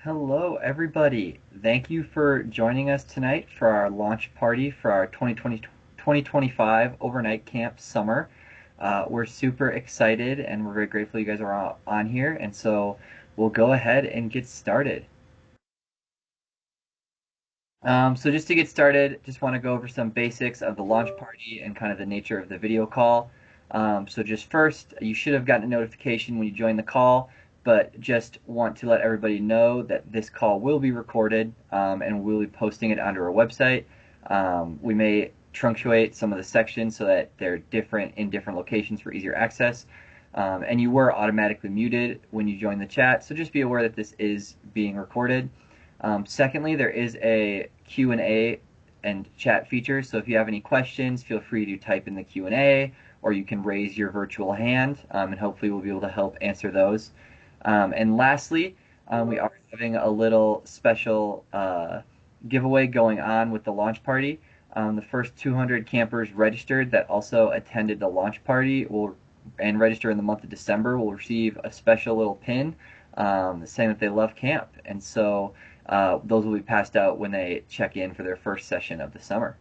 Hello, everybody. Thank you for joining us tonight for our launch party for our 2025 overnight camp summer. We're super excited and we're very grateful you guys are all on here. And so we'll go ahead and get started. So just to get started, just want to go over some basics of the launch party and kind of the nature of the video call. So just first, you should have gotten a notification when you joined the call, but just want to let everybody know that this call will be recorded, and we'll be posting it onto our website. We may trunctuate some of the sections so that they're different in different locations for easier access. And you were automatically muted when you joined the chat, so just be aware that this is being recorded. Secondly, there is a Q&A and chat feature, so if you have any questions, feel free to type in the Q&A, or you can raise your virtual hand, and hopefully we'll be able to help answer those. And lastly, we are having a little special giveaway going on with the launch party. The first 200 campers registered that also attended the launch party and register in the month of December will receive a special little pin saying that they love camp. And so those will be passed out when they check in for their first session of the summer.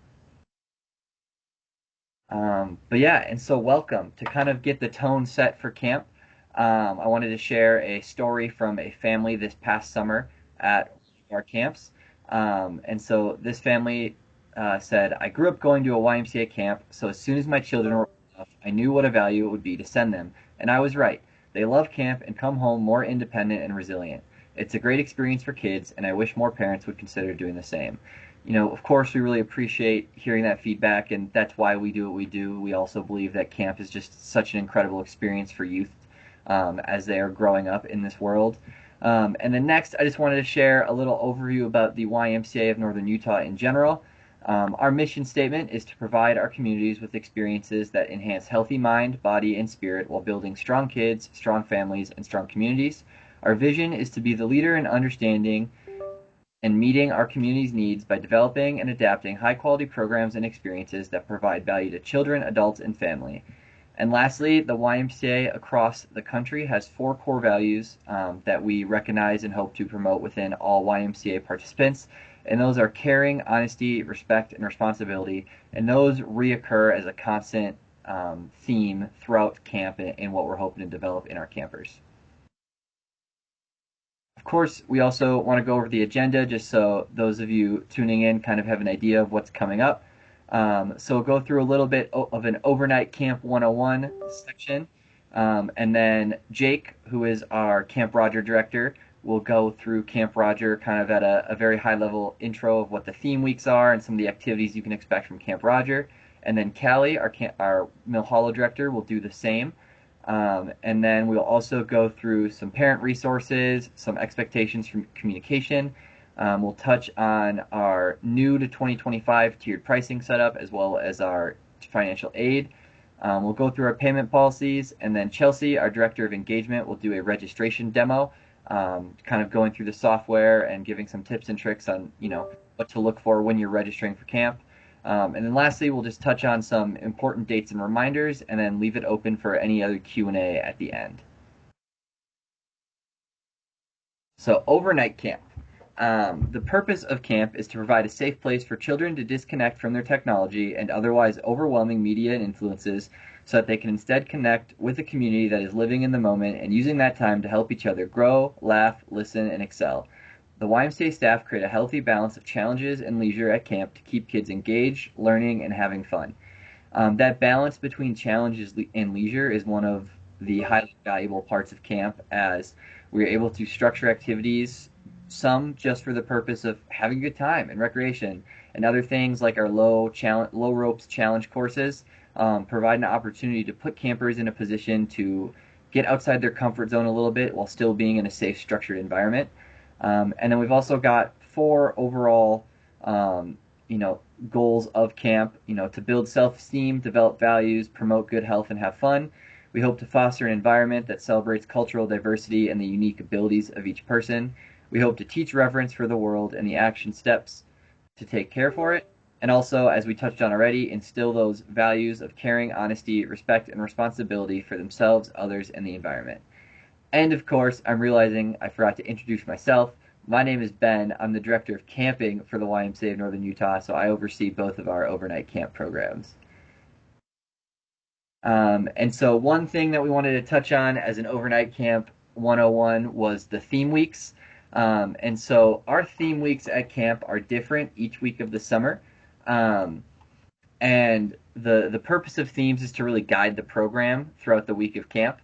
But yeah, and so welcome. To kind of get the tone set for camp, I wanted to share a story from a family this past summer at our camps. And so this family said, I grew up going to a YMCA camp, so as soon as my children were old enough, I knew what a value it would be to send them. And I was right. They love camp and come home more independent and resilient. It's a great experience for kids, and I wish more parents would consider doing the same. Of course, we really appreciate hearing that feedback, and that's why we do what we do. We also believe that camp is just such an incredible experience for youth as they are growing up in this world. And then next, I just wanted to share a little overview about the YMCA of Northern Utah in general. Our mission statement is to provide our communities with experiences that enhance healthy mind, body, and spirit while building strong kids, strong families, and strong communities. Our vision is to be the leader in understanding and meeting our community's needs by developing and adapting high-quality programs and experiences that provide value to children, adults, and family. And lastly, the YMCA across the country has 4 core values that we recognize and hope to promote within all YMCA participants. And those are caring, honesty, respect, and responsibility. And those reoccur as a constant theme throughout camp and what we're hoping to develop in our campers. Of course, we also want to go over the agenda just so those of you tuning in kind of have an idea of what's coming up. So we'll go through a little bit of an overnight Camp 101 section. And then Jake, who is our Camp Roger director, will go through Camp Roger kind of at a very high level intro of what the theme weeks are and some of the activities you can expect from Camp Roger. And then Callie, our Mill Hollow director, will do the same. And then we'll also go through some parent resources, some expectations from communication. We'll touch on our new to 2025 tiered pricing setup as well as our financial aid. We'll go through our payment policies, and then Chelsea, our director of engagement, will do a registration demo, kind of going through the software and giving some tips and tricks on what to look for when you're registering for camp. And then lastly, we'll just touch on some important dates and reminders, and then leave it open for any other Q&A at the end. So overnight camp. The purpose of camp is to provide a safe place for children to disconnect from their technology and otherwise overwhelming media and influences so that they can instead connect with a community that is living in the moment and using that time to help each other grow, laugh, listen, and excel. The YMCA staff create a healthy balance of challenges and leisure at camp to keep kids engaged, learning, and having fun. That balance between challenges and leisure is one of the highly valuable parts of camp, as we are able to structure activities, some just for the purpose of having a good time and recreation, and other things like our low ropes challenge courses provide an opportunity to put campers in a position to get outside their comfort zone a little bit while still being in a safe, structured environment. And then we've also got 4 overall, goals of camp, to build self-esteem, develop values, promote good health, and have fun. We hope to foster an environment that celebrates cultural diversity and the unique abilities of each person. We hope to teach reverence for the world and the action steps to take care for it. And also, as we touched on already, instill those values of caring, honesty, respect, and responsibility for themselves, others, and the environment. And of course, I'm realizing I forgot to introduce myself. My name is Ben. I'm the director of camping for the YMCA of Northern Utah, so I oversee both of our overnight camp programs. And so one thing that we wanted to touch on as an overnight camp 101 was the theme weeks. And so our theme weeks at camp are different each week of the summer. Um, and the purpose of themes is to really guide the program throughout the week of camp.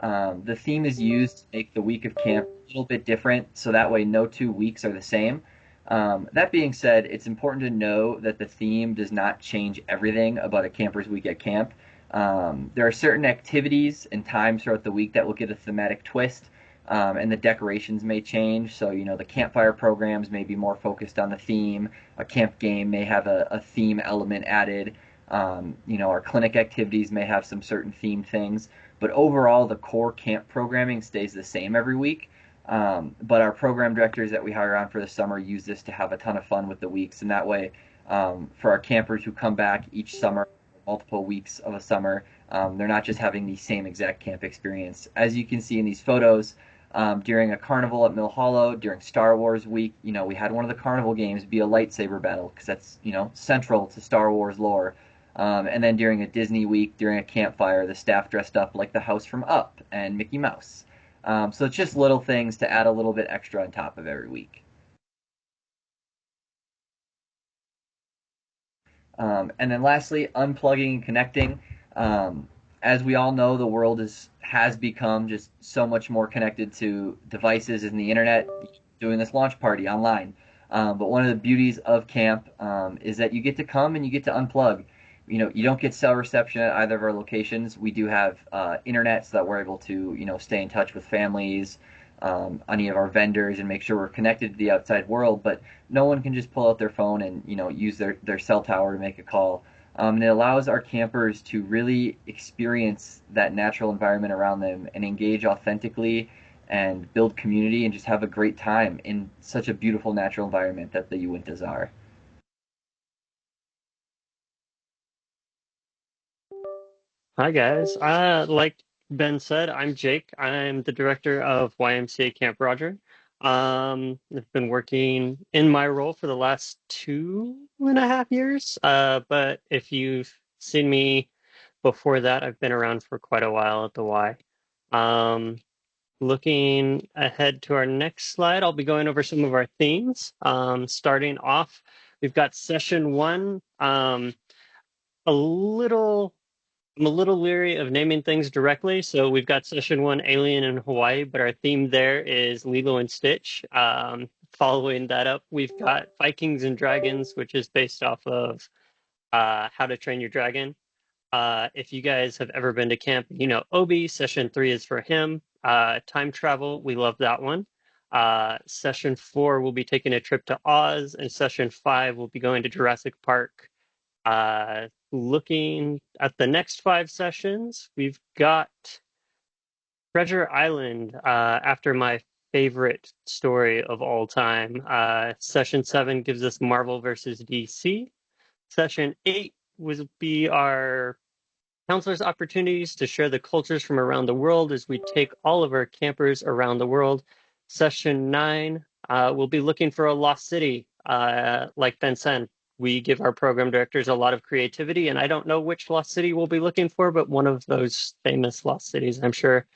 The theme is used to make the week of camp a little bit different, so that way no 2 weeks are the same. That being said, it's important to know that the theme does not change everything about a camper's week at camp. There are certain activities and times throughout the week that will get a thematic twist, and the decorations may change. So, the campfire programs may be more focused on the theme. A camp game may have a theme element added. Our clinic activities may have some certain themed things. But overall, the core camp programming stays the same every week. But our program directors that we hire on for the summer use this to have a ton of fun with the weeks. And that way, for our campers who come back each summer, multiple weeks of a summer, they're not just having the same exact camp experience. As you can see in these photos, during a carnival at Mill Hollow, during Star Wars week, we had one of the carnival games be a lightsaber battle because that's, central to Star Wars lore. And then during a Disney week, during a campfire, the staff dressed up like the house from Up and Mickey Mouse. So it's just little things to add a little bit extra on top of every week. And then lastly, unplugging and connecting. Um, as we all know, the world has become just so much more connected to devices and the internet, doing this launch party online. But one of the beauties of camp is that you get to come and you get to unplug. You don't get cell reception at either of our locations. We do have internet so that we're able to, stay in touch with families, any of our vendors, and make sure we're connected to the outside world. But no one can just pull out their phone and use their cell tower to make a call. And it allows our campers to really experience that natural environment around them and engage authentically and build community and just have a great time in such a beautiful natural environment that the Uintas are. Hi guys. Like Ben said, I'm Jake. I'm the director of YMCA Camp Roger. I've been working in my role for the last 2.5 years. But if you've seen me before that, I've been around for quite a while at the Y. Um, Looking ahead to our next slide, I'll be going over some of our themes. Starting off, we've got session one. A little I'm a little leery of naming things directly, so we've got session one, Alien in Hawaii, but our theme there is Lilo and Stitch. Following that up, we've got Vikings and Dragons, which is based off of How to Train Your Dragon. If you guys have ever been to camp, Obi. Session three is for him. Time travel, we love that one. Session four, we'll be taking a trip to Oz, and session five, we'll be going to Jurassic Park. Looking at the next 5 sessions, we've got Treasure Island, after my favorite story of all time. Session 7 gives us Marvel versus DC. Session 8 will be our counselors' opportunities to share the cultures from around the world as we take all of our campers around the world. Session 9, we'll be looking for a lost city. Like Ben said, we give our program directors a lot of creativity, and I don't know which lost city we'll be looking for, but one of those famous lost cities, I'm sure.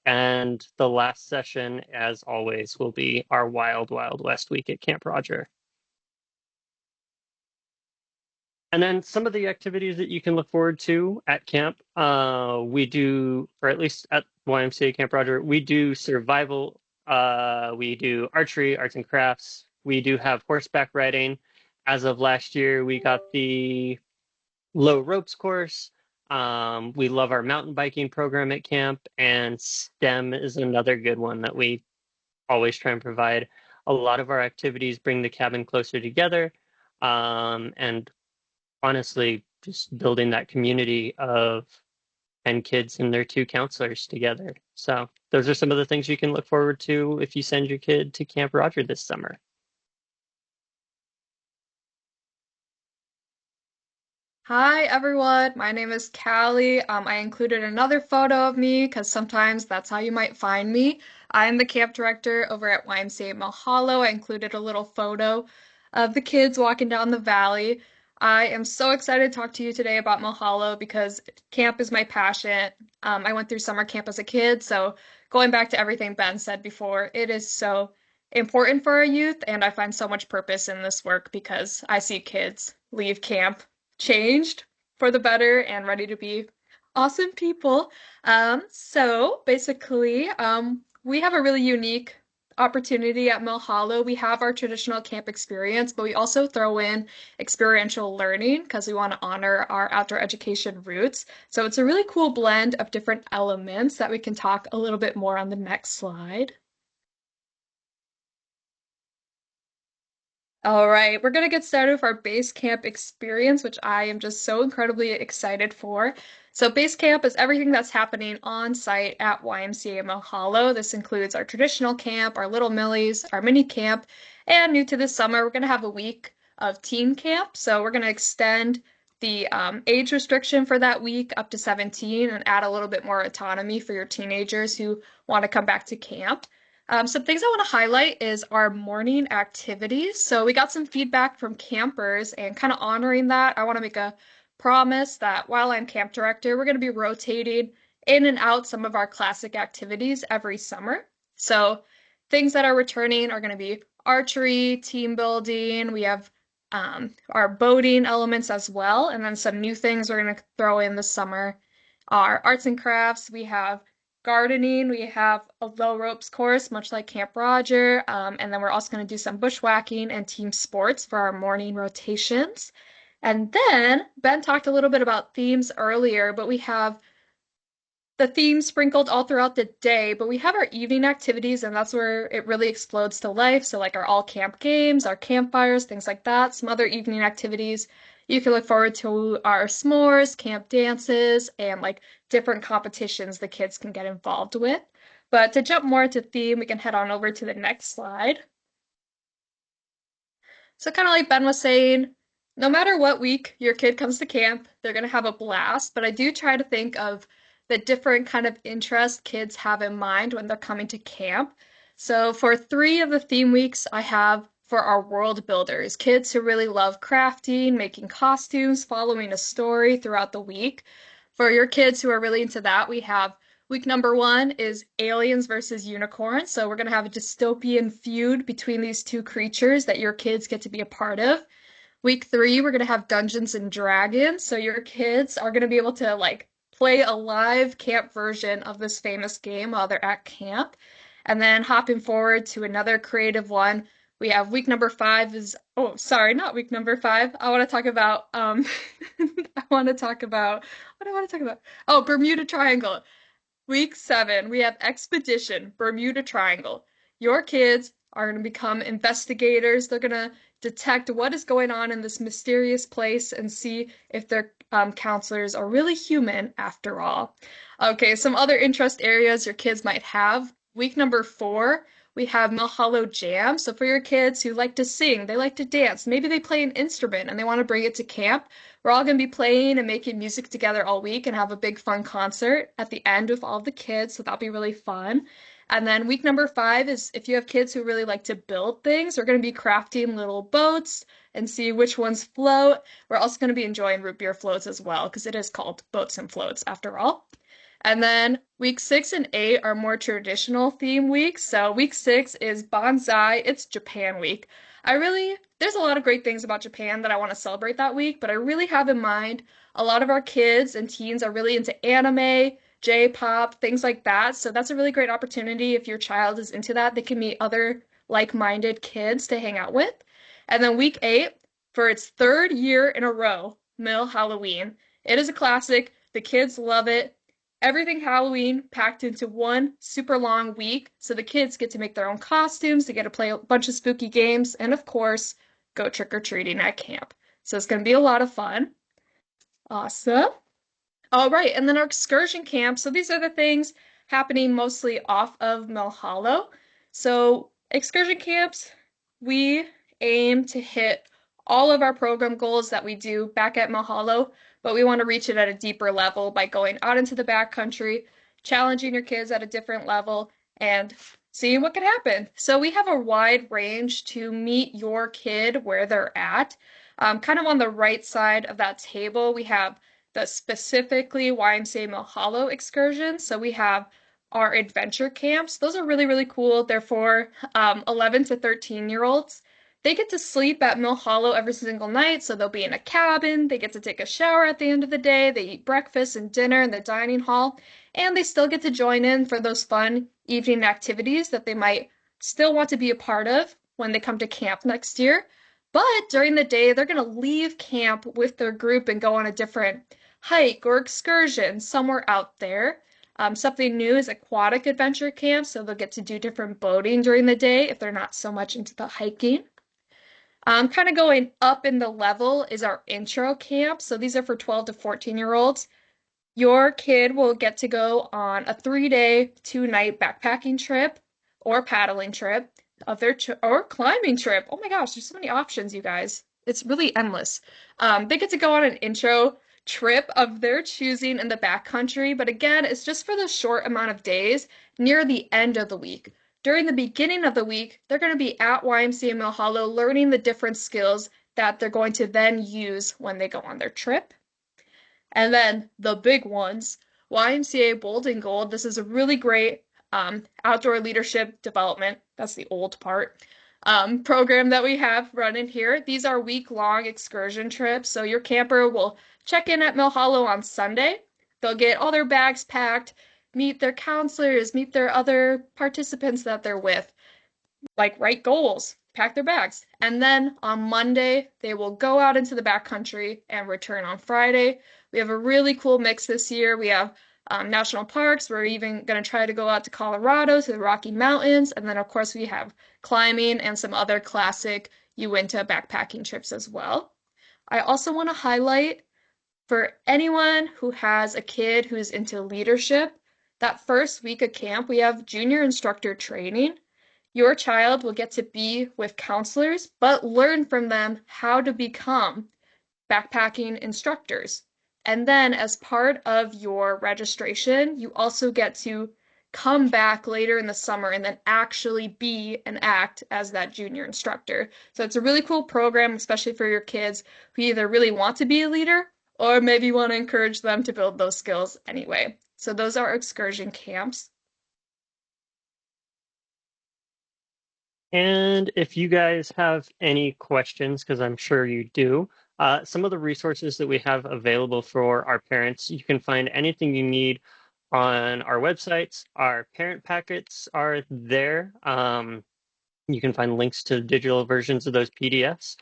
And the last session, as always, will be our Wild Wild West week at Camp Roger. And then some of the activities that you can look forward to at camp, we do, or at least at YMCA Camp Roger, we do survival, we do archery, arts and crafts, we do have horseback riding. As of last year, we got the low ropes course. We love our mountain biking program at camp, and STEM is another good one that we always try and provide. A lot of our activities bring the cabin closer together. And honestly, just building that community of 10 kids and their two counselors together. So those are some of the things you can look forward to if you send your kid to Camp Roger this summer. Hi everyone, my name is Callie. I included another photo of me because sometimes that's how you might find me. I'm the camp director over at YMCA Mahalo. I included a little photo of the kids walking down the valley. I am so excited to talk to you today about Mahalo because camp is my passion. I went through summer camp as a kid, so going back to everything Ben said before, it is so important for our youth, and I find so much purpose in this work because I see kids leave camp changed for the better and ready to be awesome people. So basically, we have a really unique opportunity at Mill Hollow. We have our traditional camp experience, but we also throw in experiential learning because we want to honor our outdoor education roots. So it's a really cool blend of different elements that we can talk a little bit more on the next slide. All right, we're gonna get started with our base camp experience, which I am just so incredibly excited for. So base camp is everything that's happening on site at YMCA Mahalo. This includes our traditional camp, our Little Millies, our mini camp, and new to this summer, we're gonna have a week of teen camp. So we're gonna extend the age restriction for that week up to 17 and add a little bit more autonomy for your teenagers who want to come back to camp. Some things I want to highlight is our morning activities. So we got some feedback from campers and kind of honoring that. I want to make a promise that while I'm camp director, we're going to be rotating in and out some of our classic activities every summer. So things that are returning are going to be archery, team building. We have our boating elements as well. And then some new things we're going to throw in this summer are arts and crafts. We have gardening. We have a low ropes course, much like Camp Roger. And then we're also going to do some bushwhacking and team sports for our morning rotations. And then Ben talked a little bit about themes earlier, but we have the themes sprinkled all throughout the day, but we have our evening activities, and that's where it really explodes to life. So, like our all camp games, our campfires, things like that, some other evening activities. You can look forward to our s'mores, camp dances, and like different competitions the kids can get involved with. But to jump more into theme, we can head on over to the next slide. So kind of like Ben was saying, no matter what week your kid comes to camp, they're going to have a blast, but I do try to think of the different kind of interests kids have in mind when they're coming to camp. So for 3 of the theme weeks, I have for our world builders, kids who really love crafting, making costumes, following a story throughout the week. For your kids who are really into that, we have week number 1 is aliens versus unicorns. So we're going to have a dystopian feud between these two creatures that your kids get to be a part of. Week 3, we're going to have Dungeons and Dragons. So your kids are going to be able to like play a live camp version of this famous game while they're at camp. And then hopping forward to another creative one, we have week number 5 is, oh, sorry, not week number 5. I want to talk about, I want to talk about, what do I want to talk about? Oh, Bermuda Triangle. Week 7, we have Expedition Bermuda Triangle. Your kids are going to become investigators. They're going to detect what is going on in this mysterious place and see if their counselors are really human after all. Okay, some other interest areas your kids might have. Week number 4, we have Mahalo Jam. So for your kids who like to sing, they like to dance, maybe they play an instrument and they want to bring it to camp, we're all going to be playing and making music together all week and have a big fun concert at the end with all the kids, so that'll be really fun. And then week number 5 is if you have kids who really like to build things, we're going to be crafting little boats and see which ones float. We're also going to be enjoying root beer floats as well, because it is called Boats and Floats after all. And then week 6 and 8 are more traditional theme weeks. So week 6 is Bonsai. It's Japan week. There's a lot of great things about Japan that I want to celebrate that week, but I really have in mind a lot of our kids and teens are really into anime, J-pop, things like that. So that's a really great opportunity if your child is into that. They can meet other like-minded kids to hang out with. And then week 8, for its third year in a row, Mill Halloween. It is a classic. The kids love it. Everything Halloween packed into one super long week, so the kids get to make their own costumes, they get to play a bunch of spooky games, and of course, go trick-or-treating at camp. So it's going to be a lot of fun. Awesome. All right, and then our excursion camp. So these are the things happening mostly off of Mill Hollow. So excursion camps, we aim to hit all of our program goals that we do back at Mahalo, but we want to reach it at a deeper level by going out into the backcountry, challenging your kids at a different level, and seeing what can happen. So we have a wide range to meet your kid where they're at. Kind of on the right side of that table, we have the specifically YMCA Mahalo excursions. So we have our adventure camps. Those are really, really cool. They're for 11 to 13-year-olds. They get to sleep at Mill Hollow every single night, so they'll be in a cabin. They get to take a shower at the end of the day. They eat breakfast and dinner in the dining hall, and they still get to join in for those fun evening activities that they might still want to be a part of when they come to camp next year. But during the day, they're going to leave camp with their group and go on a different hike or excursion somewhere out there. Something new is aquatic adventure camp, so they'll get to do different boating during the day if they're not so much into the hiking. Kind of going up in the level is our intro camp. So these are for 12 to 14-year-olds. Your kid will get to go on a 3-day, 2-night backpacking trip or paddling trip of their or climbing trip. Oh my gosh, there's so many options, you guys. It's really endless. They get to go on an intro trip of their choosing in the backcountry, but again, it's just for the short amount of days near the end of the week. During the beginning of the week, they're going to be at YMCA Mill Hollow learning the different skills that they're going to then use when they go on their trip. And then the big ones, YMCA Bold and Gold. This is a really great outdoor leadership development. That's the old part. Program that we have running here. These are week-long excursion trips. So your camper will check in at Mill Hollow on Sunday. They'll get all their bags packed, meet their counselors, meet their other participants that they're with, like write goals, pack their bags. And then on Monday, they will go out into the backcountry and return on Friday. We have a really cool mix this year. We have national parks. We're even going to try to go out to Colorado to the Rocky Mountains. And then, of course, we have climbing and some other classic Uinta backpacking trips as well. I also want to highlight for anyone who has a kid who's into leadership, that first week of camp, we have junior instructor training. Your child will get to be with counselors, but learn from them how to become backpacking instructors. And then, as part of your registration, you also get to come back later in the summer and then actually be and act as that junior instructor. So it's a really cool program, especially for your kids who either really want to be a leader or maybe want to encourage them to build those skills anyway. So those are excursion camps. And if you guys have any questions, because I'm sure you do, some of the resources that we have available for our parents, you can find anything you need on our websites. Our parent packets are there. You can find links to digital versions of those PDFs.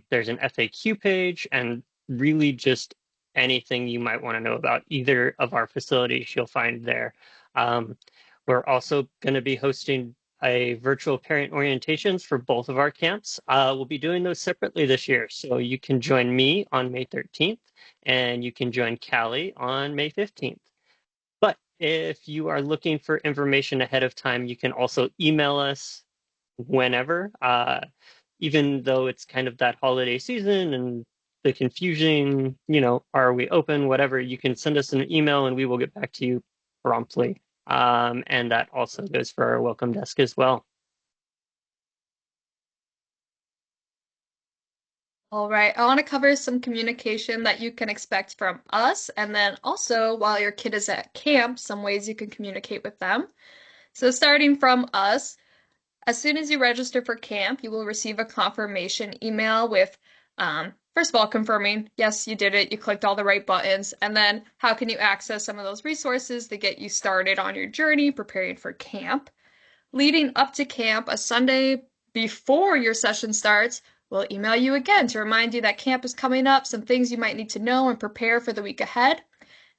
There's an FAQ page and really just anything you might want to know about either of our facilities, you'll find there. We're also going to be hosting a virtual parent orientations for both of our camps. We'll be doing those separately this year. So you can join me on May 13th and you can join Callie on May 15th. But if you are looking for information ahead of time, you can also email us whenever, even though it's kind of that holiday season and the confusion, are we open, whatever, you can send us an email and we will get back to you promptly. And that also goes for our welcome desk as well. All right, I want to cover some communication that you can expect from us, and then also while your kid is at camp, some ways you can communicate with them. So starting from us, as soon as you register for camp, you will receive a confirmation email with, first of all, confirming, yes, you did it, you clicked all the right buttons, and then how can you access some of those resources to get you started on your journey preparing for camp. Leading up to camp, a Sunday before your session starts, we'll email you again to remind you that camp is coming up, some things you might need to know and prepare for the week ahead.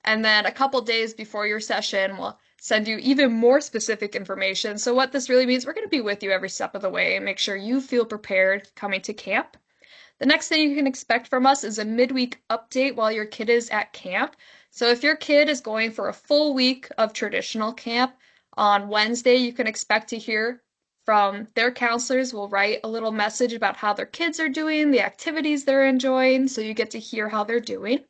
And then a couple days before your session, we'll send you even more specific information. So what this really means, we're going to be with you every step of the way and make sure you feel prepared coming to camp. The next thing you can expect from us is a midweek update while your kid is at camp. So if your kid is going for a full week of traditional camp, on Wednesday you can expect to hear from their counselors will write a little message about how their kids are doing, the activities they're enjoying, so you get to hear how they're doing.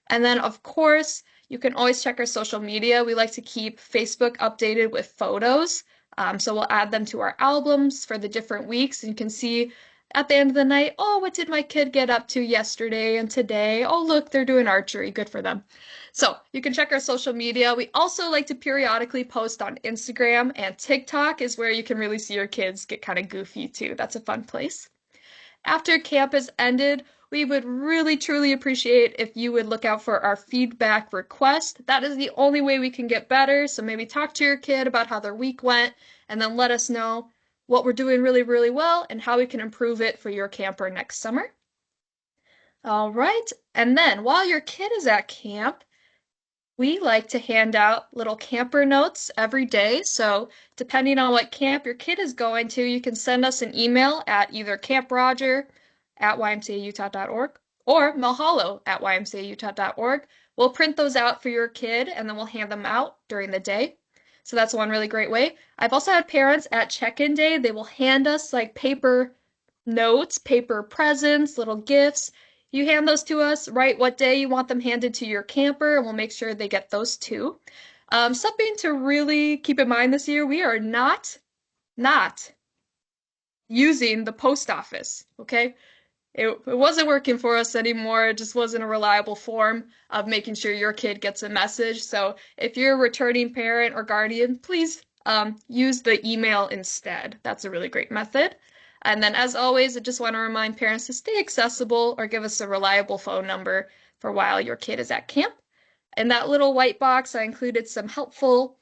And then, of course, you can always check our social media. We like to keep Facebook updated with photos. So we'll add them to our albums for the different weeks. And you can see at the end of the night, oh, what did my kid get up to yesterday and today? Oh, look, they're doing archery. Good for them. So you can check our social media. We also like to periodically post on Instagram, and TikTok is where you can really see your kids get kind of goofy too. That's a fun place. After camp has ended, we would really truly appreciate if you would look out for our feedback request. That is the only way we can get better. So maybe talk to your kid about how their week went and then let us know what we're doing really, really well and how we can improve it for your camper next summer. All right. And then while your kid is at camp, we like to hand out little camper notes every day. So, depending on what camp your kid is going to, you can send us an email at either camproger@ymcautah.org or malhollow@ymcautah.org. We'll print those out for your kid and then we'll hand them out during the day. So, that's one really great way. I've also had parents at check-in day, they will hand us like paper notes, paper presents, little gifts. You hand those to us, write what day you want them handed to your camper, and we'll make sure they get those too. Something to really keep in mind this year, we are not using the post office, okay? It wasn't working for us anymore. It just wasn't a reliable form of making sure your kid gets a message. So if you're a returning parent or guardian, please use the email instead. That's a really great method. And then, as always, I just want to remind parents to stay accessible or give us a reliable phone number for while your kid is at camp. In that little white box, I included some helpful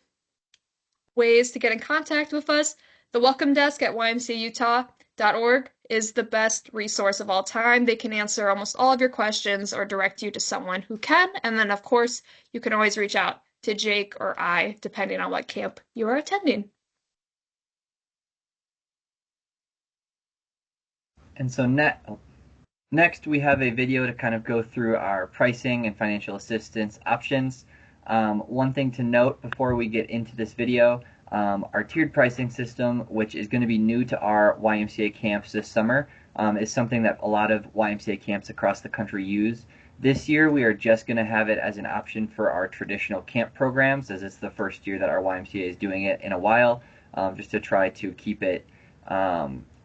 ways to get in contact with us. The welcome desk at ymcautah.org is the best resource of all time. They can answer almost all of your questions or direct you to someone who can. And then, of course, you can always reach out to Jake or I, depending on what camp you are attending. And so next, we have a video to kind of go through our pricing and financial assistance options. One thing to note before we get into this video, our tiered pricing system, which is going to be new to our YMCA camps this summer, is something that a lot of YMCA camps across the country use. This year, we are just going to have it as an option for our traditional camp programs, as it's the first year that our YMCA is doing it in a while, just to try to keep it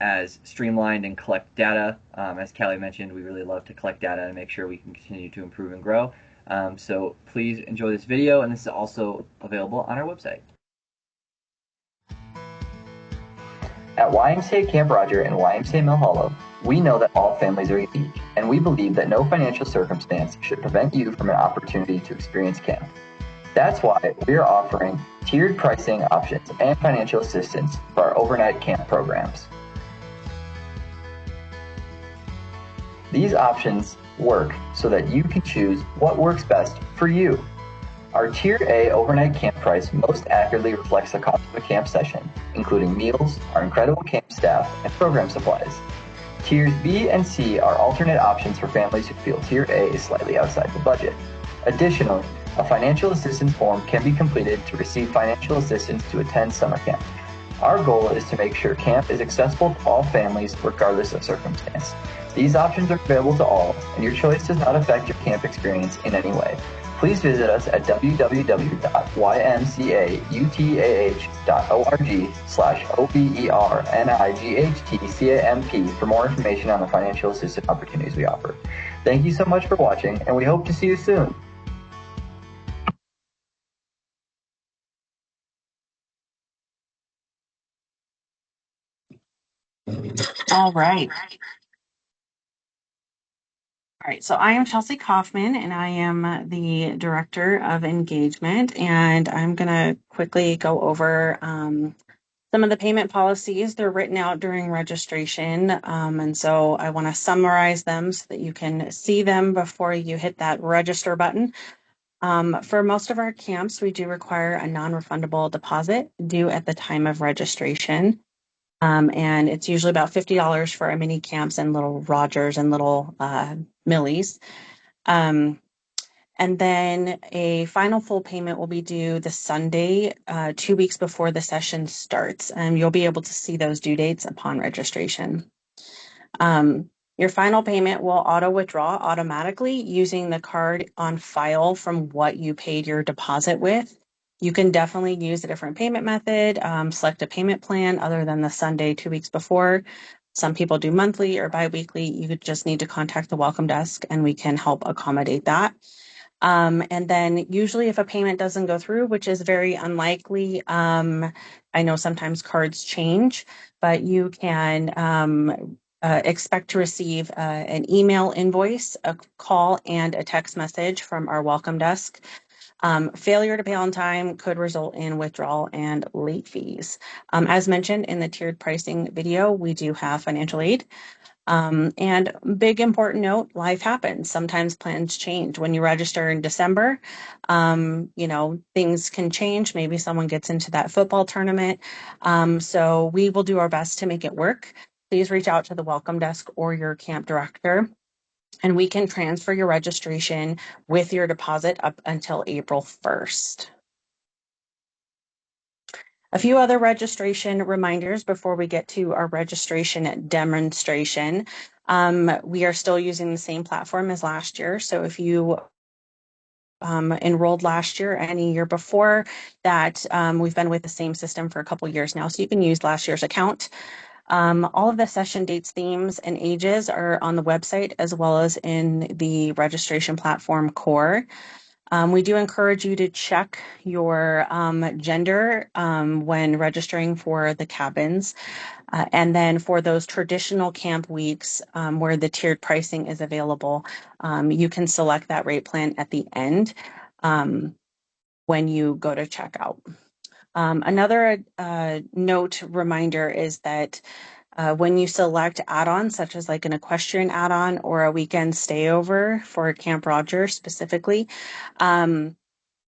as streamlined and collect data. As Callie mentioned, we really love to collect data and make sure we can continue to improve and grow. So please enjoy this video, and this is also available on our website. At YMCA Camp Roger and YMCA Mill Hollow, we know that all families are unique, and we believe that no financial circumstance should prevent you from an opportunity to experience camp. That's why we are offering tiered pricing options and financial assistance for our overnight camp programs. These options work so that you can choose what works best for you. Our Tier A overnight camp price most accurately reflects the cost of a camp session, including meals, our incredible camp staff, and program supplies. Tiers B and C are alternate options for families who feel Tier A is slightly outside the budget. Additionally, a financial assistance form can be completed to receive financial assistance to attend summer camp. Our goal is to make sure camp is accessible to all families regardless of circumstance. These options are available to all, and your choice does not affect your camp experience in any way. Please visit us at www.ymcautah.org/OBERNIGHTCAMP for more information on the financial assistance opportunities we offer. Thank you so much for watching, and we hope to see you soon. All right. All right, so I am Chelsea Kaufman, and I am the Director of Engagement, and I'm going to quickly go over some of the payment policies. They're written out during registration, and so I want to summarize them so that you can see them before you hit that register button. For most of our camps, we do require a non-refundable deposit due at the time of registration. And it's usually about $50 for our mini camps and little Rogers and little Millies. And then a final full payment will be due the Sunday, 2 weeks before the session starts. And you'll be able to see those due dates upon registration. Your final payment will auto withdraw automatically using the card on file from what you paid your deposit with. You can definitely use a different payment method, select a payment plan other than the Sunday 2 weeks before. Some people do monthly or biweekly. You just need to contact the welcome desk and we can help accommodate that. And then usually if a payment doesn't go through, which is very unlikely, I know sometimes cards change, but you can expect to receive an email invoice, a call, and a text message from our welcome desk. Failure to pay on time could result in withdrawal and late fees. As mentioned in the tiered pricing video, we do have financial aid. And big important note, life happens. Sometimes plans change. When you register in December, things can change. Maybe someone gets into that football tournament. So we will do our best to make it work. Please reach out to the welcome desk or your camp director, and we can transfer your registration with your deposit up until April 1st. A few other registration reminders before we get to our registration demonstration. We are still using the same platform as last year. So if you enrolled last year, any year before that, we've been with the same system for a couple years now. So you can use last year's account. All of the session dates, themes, and ages are on the website as well as in the registration platform core. We do encourage you to check your gender when registering for the cabins. And then for those traditional camp weeks where the tiered pricing is available, you can select that rate plan at the end when you go to checkout. Another note reminder is that when you select add-ons, such as like an equestrian add-on or a weekend stayover for Camp Roger specifically,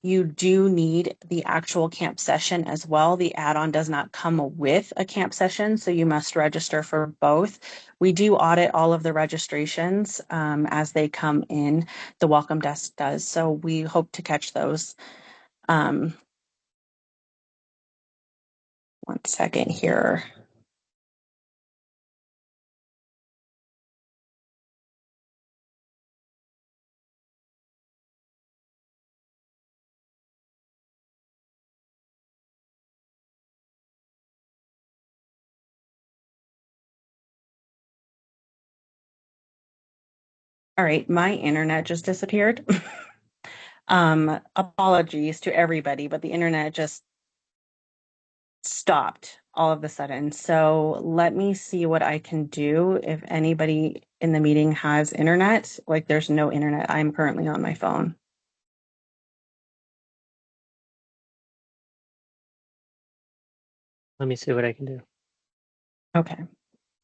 you do need the actual camp session as well. The add-on does not come with a camp session, so you must register for both. We do audit all of the registrations as they come in. The welcome desk does, so we hope to catch those. One second here. All right, my internet just disappeared. Apologies to everybody, but the internet just stopped all of a sudden. So let me see what I can do. If anybody in the meeting has internet, like there's no internet. I'm currently on my phone. Let me see what I can do. Okay.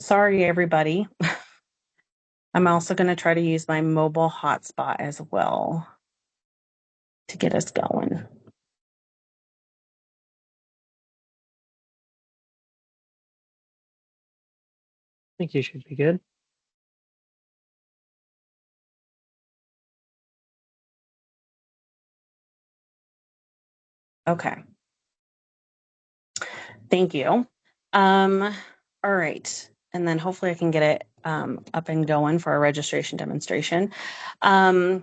Sorry, everybody. I'm also going to try to use my mobile hotspot as well to get us going. I think you should be good. Okay. Thank you. All right. And then hopefully I can get it up and going for our registration demonstration. All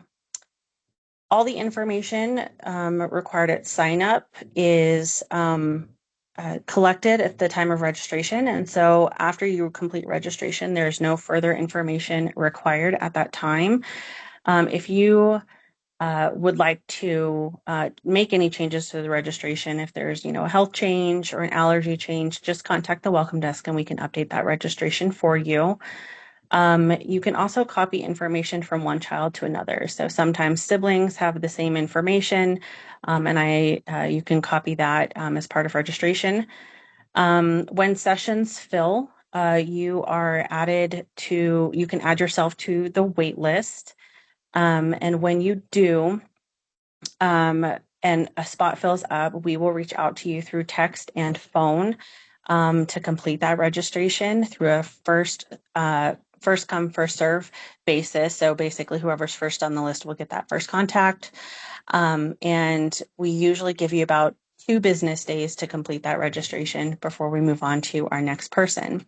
the information required at sign up is collected at the time of registration. And so after you complete registration, there's no further information required at that time. If you would like to make any changes to the registration, if there's a health change or an allergy change, just contact the welcome desk and we can update that registration for you. You can also copy information from one child to another. So sometimes siblings have the same information, and you can copy that as part of registration. When sessions fill, you can add yourself to the wait list. And when you do, and a spot fills up, we will reach out to you through text and phone to complete that registration through a first first come, first serve basis. So basically, whoever's first on the list will get that first contact. And we usually give you about 2 business days to complete that registration before we move on to our next person.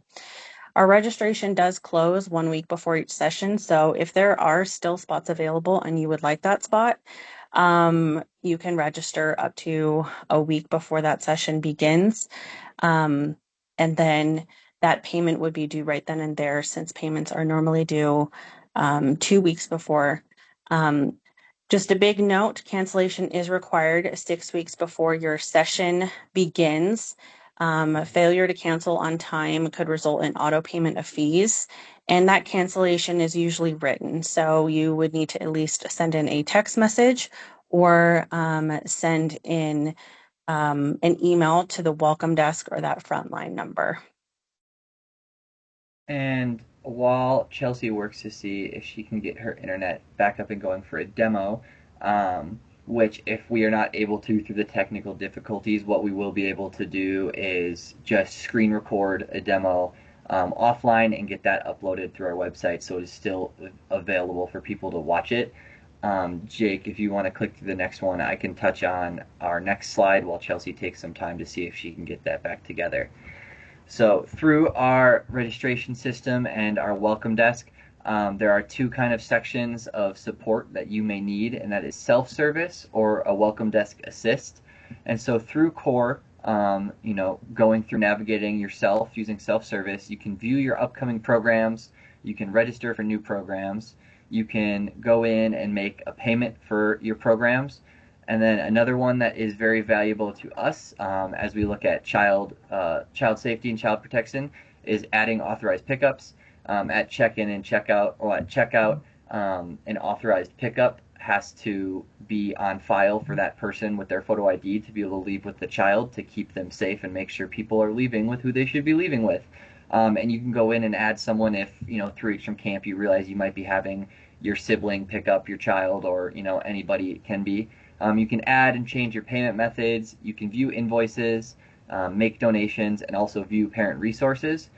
Our registration does close 1 week before each session. So if there are still spots available and you would like that spot, you can register up to a week before that session begins. And then that payment would be due right then and there, since payments are normally due 2 weeks before. Just a big note, cancellation is required 6 weeks before your session begins. Failure to cancel on time could result in auto payment of fees, and that cancellation is usually written. So you would need to at least send in a text message or send in an email to the welcome desk or that frontline number. And while Chelsea works to see if she can get her internet back up and going for a demo, which if we are not able to through the technical difficulties, what we will be able to do is just screen record a demo offline and get that uploaded through our website so it is still available for people to watch it. Jake, if you want to click to the next one, I can touch on our next slide while Chelsea takes some time to see if she can get that back together. So through our registration system and our welcome desk, there are 2 kind of sections of support that you may need, and that is self-service or a welcome desk assist. And so through core, going through navigating yourself using self-service, you can view your upcoming programs, you can register for new programs, you can go in and make a payment for your programs. And then another one that is very valuable to us as we look at child safety and child protection is adding authorized pickups at check-in and checkout, or at checkout. An authorized pickup has to be on file for that person with their photo ID to be able to leave with the child to keep them safe and make sure people are leaving with who they should be leaving with. And you can go in and add someone if, 3 weeks from camp you realize you might be having your sibling pick up your child, or anybody can be. You can add and change your payment methods. You can view invoices, make donations, and also view parent resources.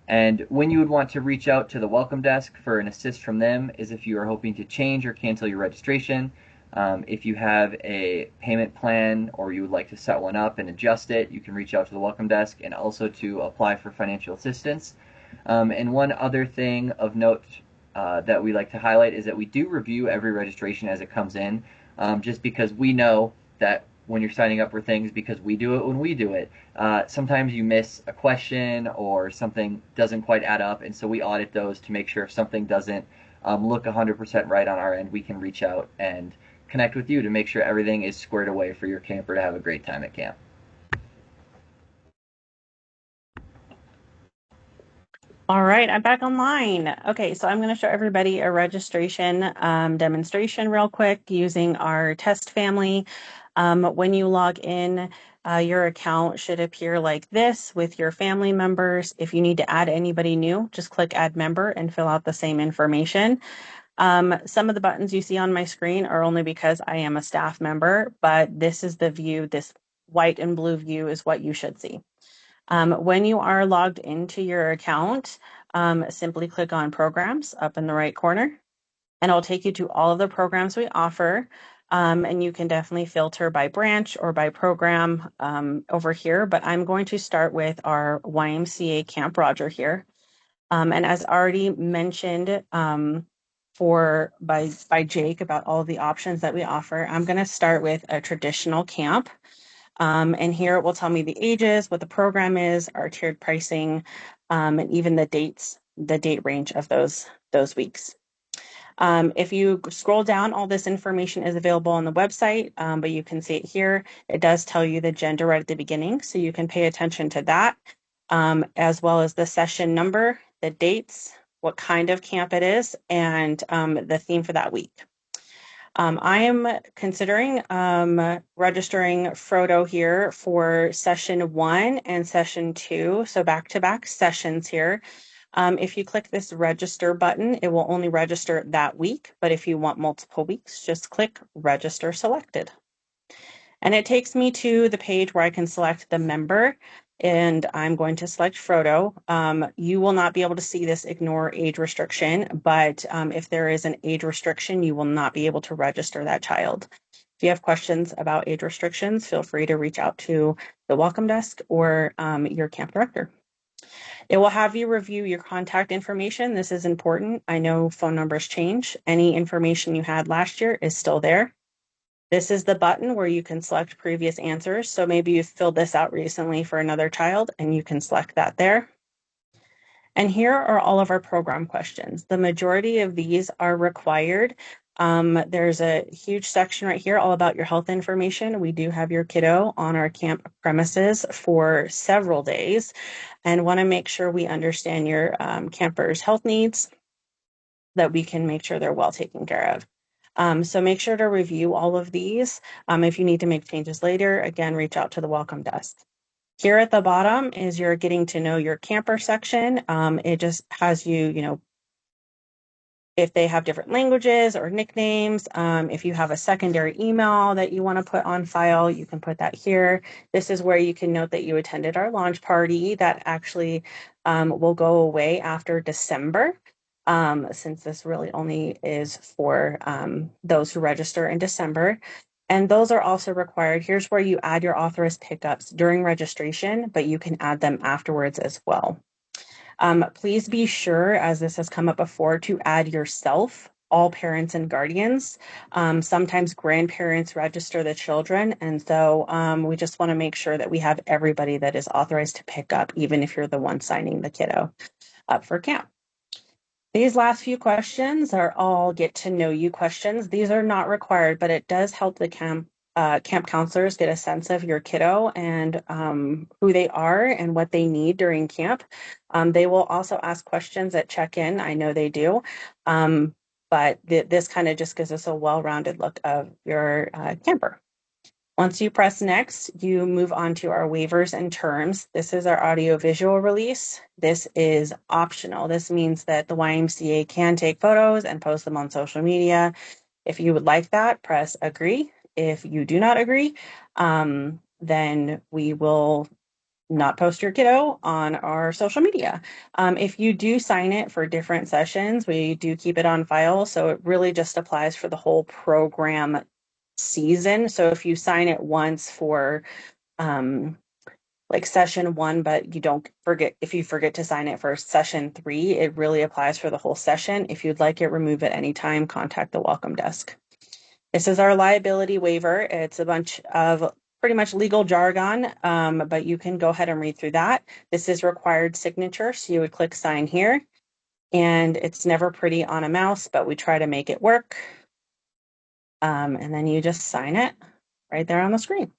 And when you would want to reach out to the welcome desk for an assist from them is if you are hoping to change or cancel your registration. If you have a payment plan or you would like to set one up and adjust it, you can reach out to the welcome desk, and also to apply for financial assistance. And one other thing of note that we like to highlight is that we do review every registration as it comes in. Just because we know that when you're signing up for things, because we do it when we do it, sometimes you miss a question or something doesn't quite add up, and so we audit those to make sure if something doesn't look 100% right on our end, we can reach out and connect with you to make sure everything is squared away for your camper to have a great time at camp. All right, I'm back online. Okay, so I'm going to show everybody a registration demonstration real quick using our test family. When you log in, your account should appear like this with your family members. If you need to add anybody new, just click add member and fill out the same information. Some of the buttons you see on my screen are only because I am a staff member, but this is the view. This white and blue view is what you should see. When you are logged into your account, simply click on programs up in the right corner, and it'll take you to all of the programs we offer. And you can definitely filter by branch or by program over here, but I'm going to start with our YMCA Camp Roger here. And as already mentioned by Jake about all of the options that we offer, I'm going to start with a traditional camp. And here it will tell me the ages, what the program is, our tiered pricing, and even the dates, the date range of those weeks. If you scroll down, all this information is available on the website, but you can see it here. It does tell you the gender right at the beginning, so you can pay attention to that, as well as the session number, the dates, what kind of camp it is, and the theme for that week. I am considering registering Frodo here for session 1 and session 2, so back-to-back sessions here. If you click this register button, it will only register that week, but if you want multiple weeks, just click register selected. And it takes me to the page where I can select the member, and I'm going to select Frodo. You will not be able to see this ignore age restriction, but if there is an age restriction, you will not be able to register that child. If you have questions about age restrictions, feel free to reach out to the welcome desk or your camp director. It will have you review your contact information. This is important. I know phone numbers change. Any information you had last year is still there. This is the button where you can select previous answers. So maybe you filled this out recently for another child and you can select that there. And here are all of our program questions. The majority of these are required. There's a huge section right here all about your health information. We do have your kiddo on our camp premises for several days and want to make sure we understand your camper's health needs, that we can make sure they're well taken care of. So make sure to review all of these. If you need to make changes later, again, reach out to the welcome desk. Here at the bottom is your getting to know your camper section. It just has you, if they have different languages or nicknames. If you have a secondary email that you want to put on file, you can put that here. This is where you can note that you attended our launch party that actually will go away after December. Since this really only is for those who register in December. And those are also required. Here's where you add your authorized pickups during registration, but you can add them afterwards as well. Please be sure, as this has come up before, to add yourself, all parents and guardians. Sometimes grandparents register the children, and so we just want to make sure that we have everybody that is authorized to pick up, even if you're the one signing the kiddo up for camp. These last few questions are all get to know you questions. These are not required, but it does help the camp counselors get a sense of your kiddo and who they are and what they need during camp. They will also ask questions at check-in. I know they do. But this kind of just gives us a well-rounded look of your camper. Once you press next, you move on to our waivers and terms. This is our audio-visual release. This is optional. This means that the YMCA can take photos and post them on social media. If you would like that, press agree. If you do not agree, then we will not post your kiddo on our social media. If you do sign it for different sessions, we do keep it on file. So it really just applies for the whole program season. So if you sign it once for like session 1, but you don't forget, if you forget to sign it for session 3, it really applies for the whole session. If you'd like it removed at any time, contact the welcome desk. This is our liability waiver. It's a bunch of pretty much legal jargon, but you can go ahead and read through that. This is required signature, so you would click sign here. And it's never pretty on a mouse, but we try to make it work. And then you just sign it right there on the screen.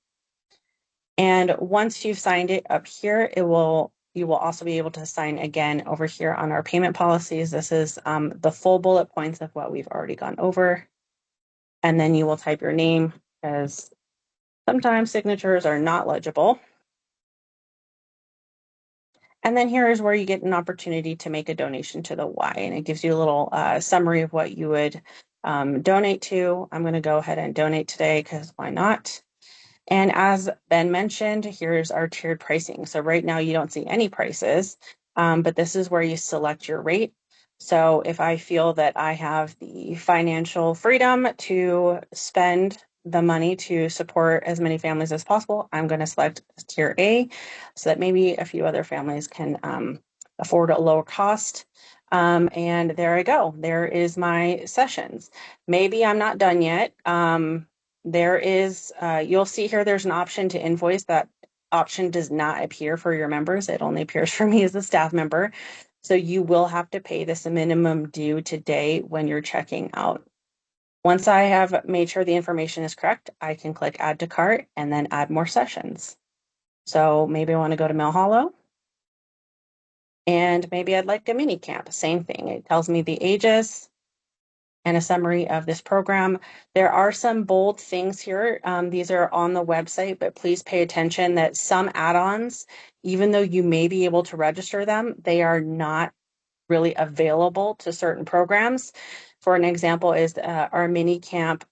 And once you've signed it up here, you will also be able to sign again over here on our payment policies. This is the full bullet points of what we've already gone over. And then you will type your name, because sometimes signatures are not legible. And then here is where you get an opportunity to make a donation to the Y, and it gives you a little summary of what you would donate to. I'm going to go ahead and donate today because why not? And as Ben mentioned, here's our tiered pricing. So right now you don't see any prices, but this is where you select your rate. So if I feel that I have the financial freedom to spend the money to support as many families as possible, I'm going to select tier A so that maybe a few other families can afford a lower cost. And there I go. There is my sessions. Maybe I'm not done yet. There is, you'll see here, there's an option to invoice. That option does not appear for your members. It only appears for me as a staff member. So you will have to pay this minimum due today when you're checking out. Once I have made sure the information is correct, I can click add to cart and then add more sessions. So maybe I want to go to Mill Hollow. And maybe I'd like a mini camp. Same thing. It tells me the ages and a summary of this program. There are some bold things here. These are on the website, but please pay attention that some add-ons, even though you may be able to register them, they are not really available to certain programs. For an example is our mini camp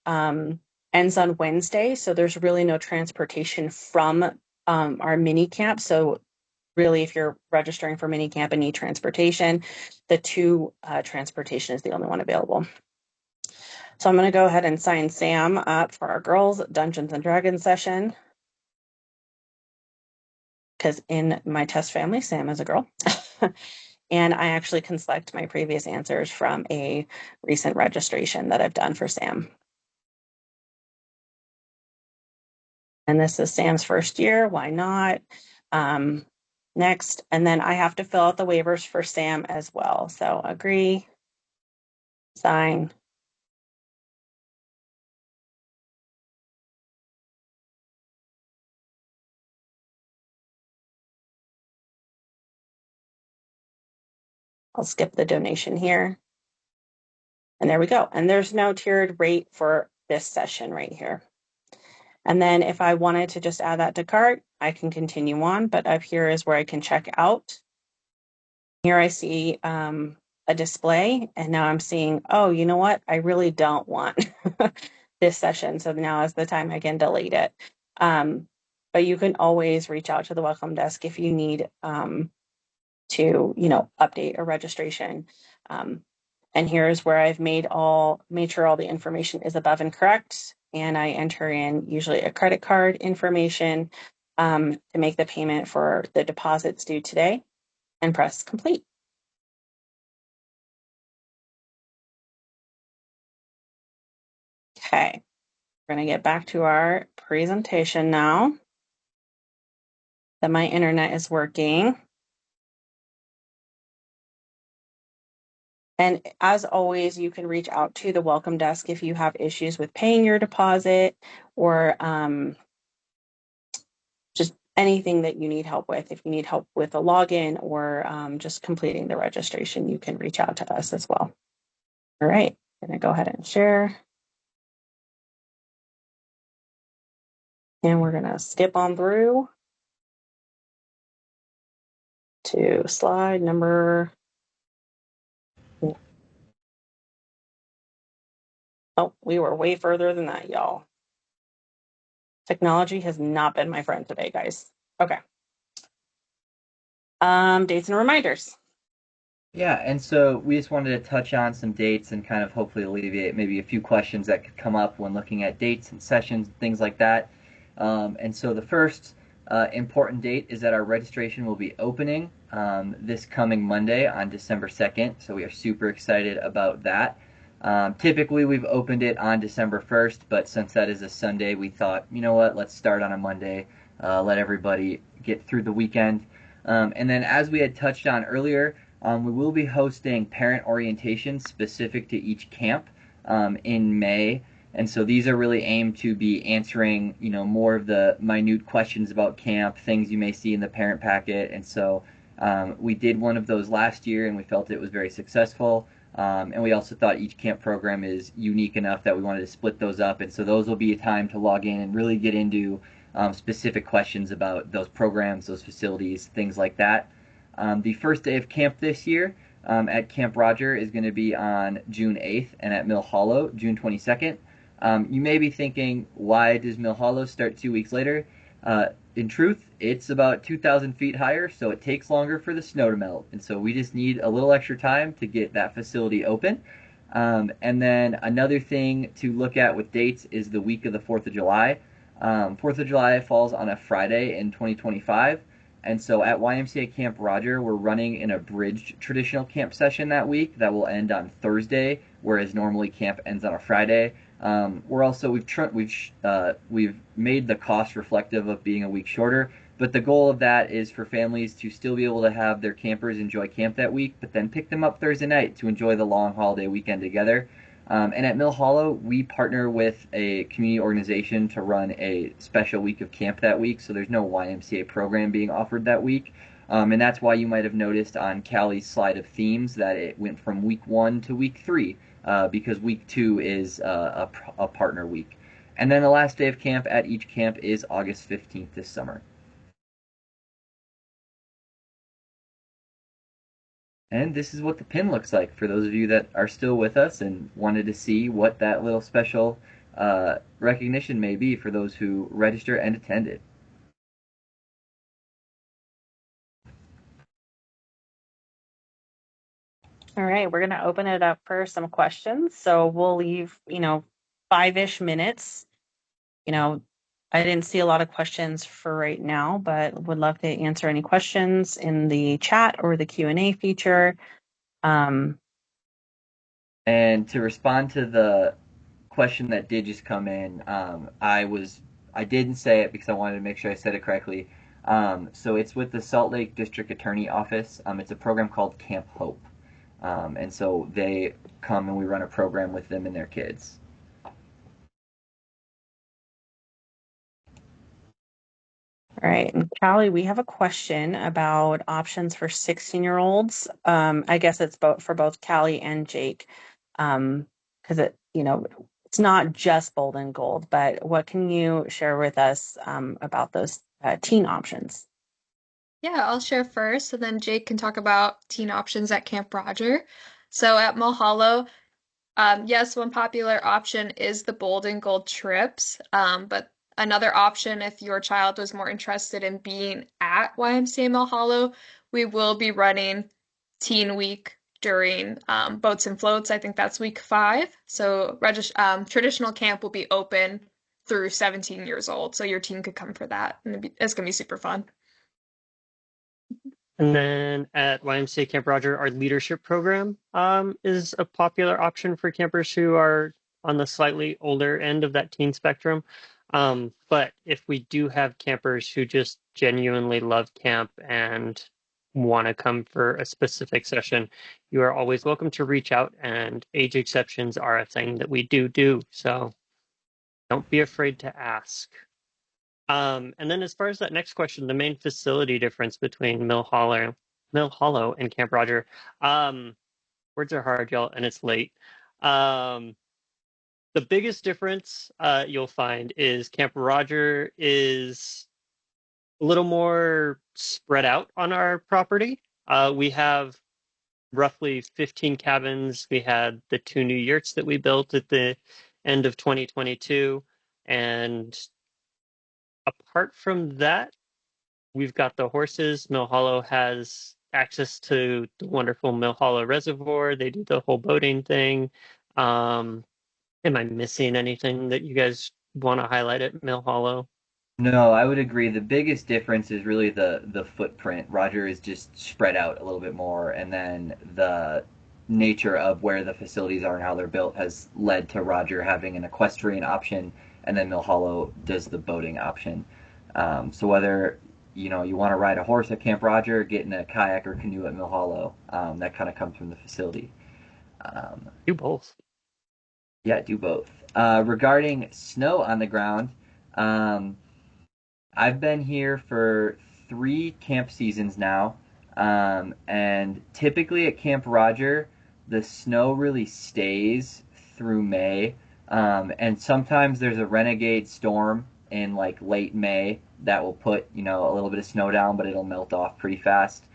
ends on Wednesday. So there's really no transportation from our mini camp. So really, if you're registering for mini camp and need transportation, the two transportation is the only one available. So I'm going to go ahead and sign Sam up for our girls Dungeons and Dragons session. Because in my test family, Sam is a girl. And I actually can select my previous answers from a recent registration that I've done for Sam. And this is Sam's first year. Why not? Next. And then I have to fill out the waivers for Sam as well. So agree, sign. I'll skip the donation here. And there we go. And there's no tiered rate for this session right here. And then if I wanted to just add that to cart, I can continue on, but up here is where I can check out. Here I see a display, and now I'm seeing, oh, you know what? I really don't want this session. So now is the time I can delete it. But you can always reach out to the welcome desk if you need to, update a registration. And here's where I've made sure all the information is above and correct. And I enter in usually a credit card information to make the payment for the deposits due today and press complete. Okay, we're going to get back to our presentation now that my internet is working. And as always, you can reach out to the welcome desk if you have issues with paying your deposit or just anything that you need help with. If you need help with a login or just completing the registration, you can reach out to us as well. All right, I'm going to go ahead and share. And we're going to skip on through to slide number. Oh, we were way further than that, y'all. Technology has not been my friend today, guys. Okay. Dates and reminders. Yeah, and so we just wanted to touch on some dates and kind of hopefully alleviate maybe a few questions that could come up when looking at dates and sessions and things like that. And so the first important date is that our registration will be opening this coming Monday on December 2nd. So we are super excited about that. Typically, we've opened it on December 1st, but since that is a Sunday, we thought, you know what, let's start on a Monday, let everybody get through the weekend. And then, as we had touched on earlier, we will be hosting parent orientations specific to each camp in May. And so these are really aimed to be answering, more of the minute questions about camp, things you may see in the parent packet. And so we did one of those last year, and we felt it was very successful. And we also thought each camp program is unique enough that we wanted to split those up. And so those will be a time to log in and really get into specific questions about those programs, those facilities, things like that. The first day of camp this year at Camp Roger is going to be on June 8th and at Mill Hollow, June 22nd. You may be thinking, why does Mill Hollow start 2 weeks later? In truth, it's about 2,000 feet higher, so it takes longer for the snow to melt. And so we just need a little extra time to get that facility open. And then another thing to look at with dates is the week of the 4th of July. 4th of July falls on a Friday in 2025. And so at YMCA Camp Roger, we're running an abridged traditional camp session that week that will end on Thursday, whereas normally camp ends on a Friday. We've made the cost reflective of being a week shorter, but the goal of that is for families to still be able to have their campers enjoy camp that week, but then pick them up Thursday night to enjoy the long holiday weekend together. And at Mill Hollow, we partner with a community organization to run a special week of camp that week, so there's no YMCA program being offered that week. And that's why you might have noticed on Callie's slide of themes that it went from week 1 to week 3, because week 2 is a partner week. And then the last day of camp at each camp is August 15th this summer. And this is what the pin looks like for those of you that are still with us and wanted to see what that little special recognition may be for those who register and attended. All right, we're going to open it up for some questions. So we'll leave, 5-ish minutes. You know, I didn't see a lot of questions for right now, but would love to answer any questions in the chat or the Q&A feature. Um, And to respond to the question that did just come in, I didn't say it because I wanted to make sure I said it correctly. So it's with the Salt Lake District Attorney Office. It's a program called Camp Hope, and so they come and we run a program with them and their kids. all right, and Callie, we have a question about options for 16-year-olds. I guess it's both for both Callie and Jake, because it's not just Bold and Gold, but what can you share with us about those teen options? Yeah, I'll share first, and then Jake can talk about teen options at Camp Roger. So at Mulhollow, yes, one popular option is the Bold and Gold trips, but another option, if your child was more interested in being at YMCA Mill Hollow, we will be running Teen Week during Boats and Floats. I think that's week 5. So traditional camp will be open through 17 years old, so your teen could come for that, and it's gonna be super fun. And then at YMCA Camp Roger, our leadership program is a popular option for campers who are on the slightly older end of that teen spectrum. But if we do have campers who just genuinely love camp and want to come for a specific session, you are always welcome to reach out, and age exceptions are a thing that we do. So don't be afraid to ask. And then as far as that next question, the main facility difference between Mill Hollow and Camp Roger. Um, Words are hard, y'all, and it's late. Um, the biggest difference you'll find is Camp Roger is a little more spread out on our property. We have roughly 15 cabins. We had the 2 new yurts that we built at the end of 2022. And apart from that, we've got the horses. Mill Hollow has access to the wonderful Mill Hollow Reservoir. They do the whole boating thing. Um, am I missing anything that you guys want to highlight at Mill Hollow? No, I would agree. The biggest difference is really the footprint. Roger is just spread out a little bit more, and then the nature of where the facilities are and how they're built has led to Roger having an equestrian option, and then Mill Hollow does the boating option. So whether you want to ride a horse at Camp Roger, get in a kayak or canoe at Mill Hollow, that kind of comes from the facility. Um, Do both. yeah, do both. Regarding snow on the ground. Um, I've been here for 3 camp seasons now, and typically at Camp Roger, the snow really stays through May, and sometimes there's a renegade storm in like late May that will put a little bit of snow down, but it'll melt off pretty fast.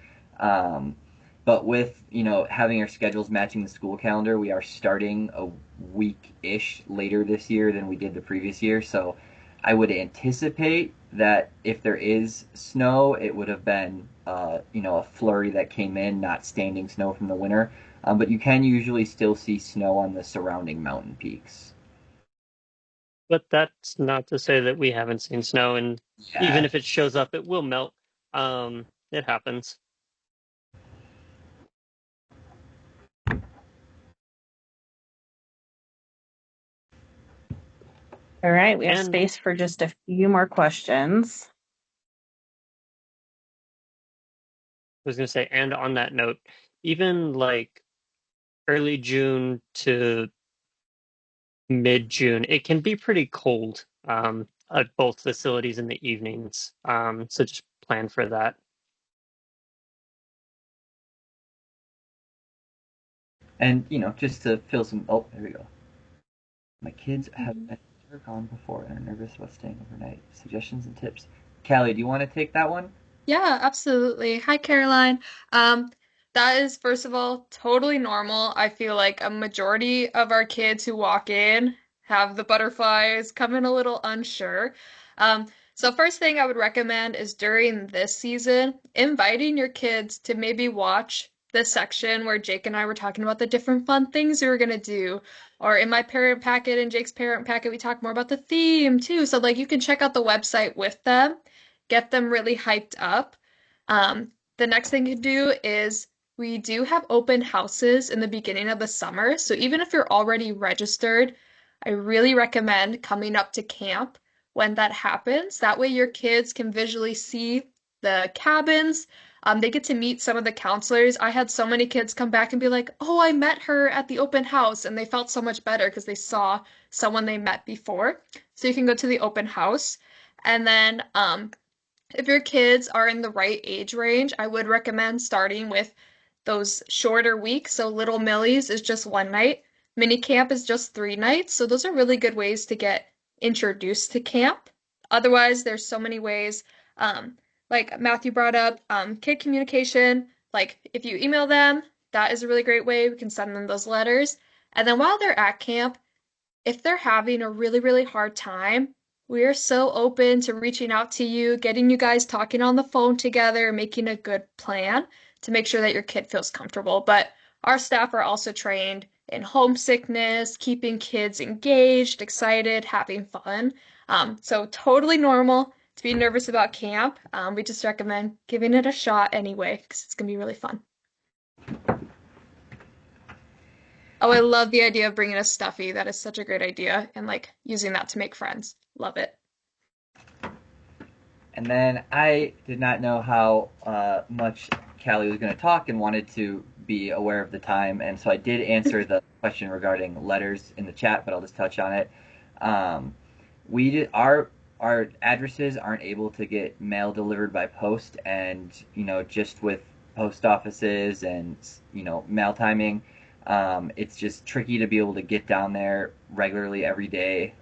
Um, but with having our schedules matching the school calendar, we are starting a week-ish later this year than we did the previous year, so I would anticipate that if there is snow, it would have been, a flurry that came in, not standing snow from the winter. But you can usually still see snow on the surrounding mountain peaks. But that's not to say that we haven't seen snow, and even Yeah. if it shows up, it will melt. It happens. All right, we have And space for just a few more questions. I was going to say, and on that note, even like early June to mid June, it can be pretty cold at both facilities in the evenings. So just plan for that. And, just to fill some. Oh, there we go. My kids have never gone before and are nervous about staying overnight. Suggestions and tips. Callie, do you want to take that one? Yeah, absolutely. Hi, Caroline. Um, that is, first of all, totally normal. I feel like a majority of our kids who walk in have the butterflies, come in a little unsure. So first thing I would recommend is during this season, inviting your kids to maybe watch this section where Jake and I were talking about the different fun things we were gonna do. Or in my parent packet and Jake's parent packet, we talk more about the theme too. So like you can check out the website with them, get them really hyped up. The next thing you do is we do have open houses in the beginning of the summer. So even if you're already registered, I really recommend coming up to camp when that happens. That way your kids can visually see the cabins. They get to meet some of the counselors. I had so many kids come back and be like, "Oh, I met her at the open house," and they felt so much better because they saw someone they met before. So you can go to the open house. And then if your kids are in the right age range, I would recommend starting with those shorter weeks. So Little Millie's is just one night. Mini camp is just 3 nights. So those are really good ways to get introduced to camp. Otherwise, there's so many ways. Like Matthew brought up, kid communication. Like if you email them, that is a really great way. We can send them those letters. And then while they're at camp, if they're having a really, really hard time, we are so open to reaching out to you, getting you guys talking on the phone together, making a good plan to make sure that your kid feels comfortable. But our staff are also trained in homesickness, keeping kids engaged, excited, having fun. So totally normal to be nervous about camp. We just recommend giving it a shot anyway, because it's gonna be really fun. Oh, I love the idea of bringing a stuffy. That is such a great idea. And like using that to make friends. Love it. And then I did not know how much Callie was going to talk and wanted to be aware of the time. And so I did answer the question regarding letters in the chat, but I'll just touch on it. Um, we did, our addresses aren't able to get mail delivered by post, and just with post offices and mail timing, it's just tricky to be able to get down there regularly every day,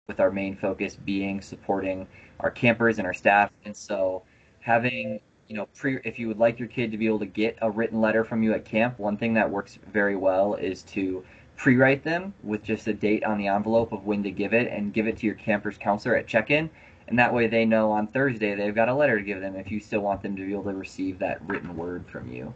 with our main focus being supporting our campers and our staff. And so having, if you would like your kid to be able to get a written letter from you at camp, one thing that works very well is to pre-write them with just a date on the envelope of when to give it, and give it to your camper's counselor at check-in. And that way they know on Thursday they've got a letter to give them if you still want them to be able to receive that written word from you.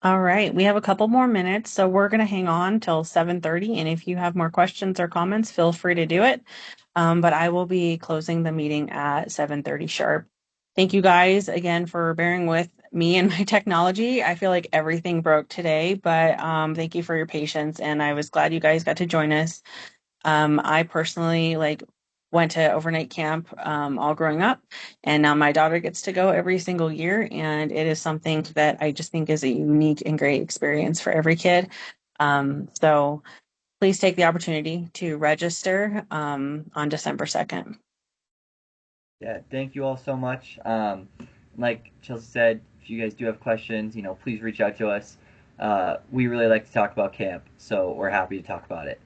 All right, we have a couple more minutes, so we're going to hang on till 7:30. And if you have more questions or comments, feel free to do it. But I will be closing the meeting at 7:30 sharp. Thank you guys again for bearing with me and my technology. I feel like everything broke today, but thank you for your patience, and I was glad you guys got to join us. I personally went to overnight camp all growing up, and now my daughter gets to go every single year, and it is something that I just think is a unique and great experience for every kid. So please take the opportunity to register on December 2nd. Yeah, thank you all so much. Like Chelsea said, if you guys do have questions, please reach out to us. We really like to talk about camp, so we're happy to talk about it.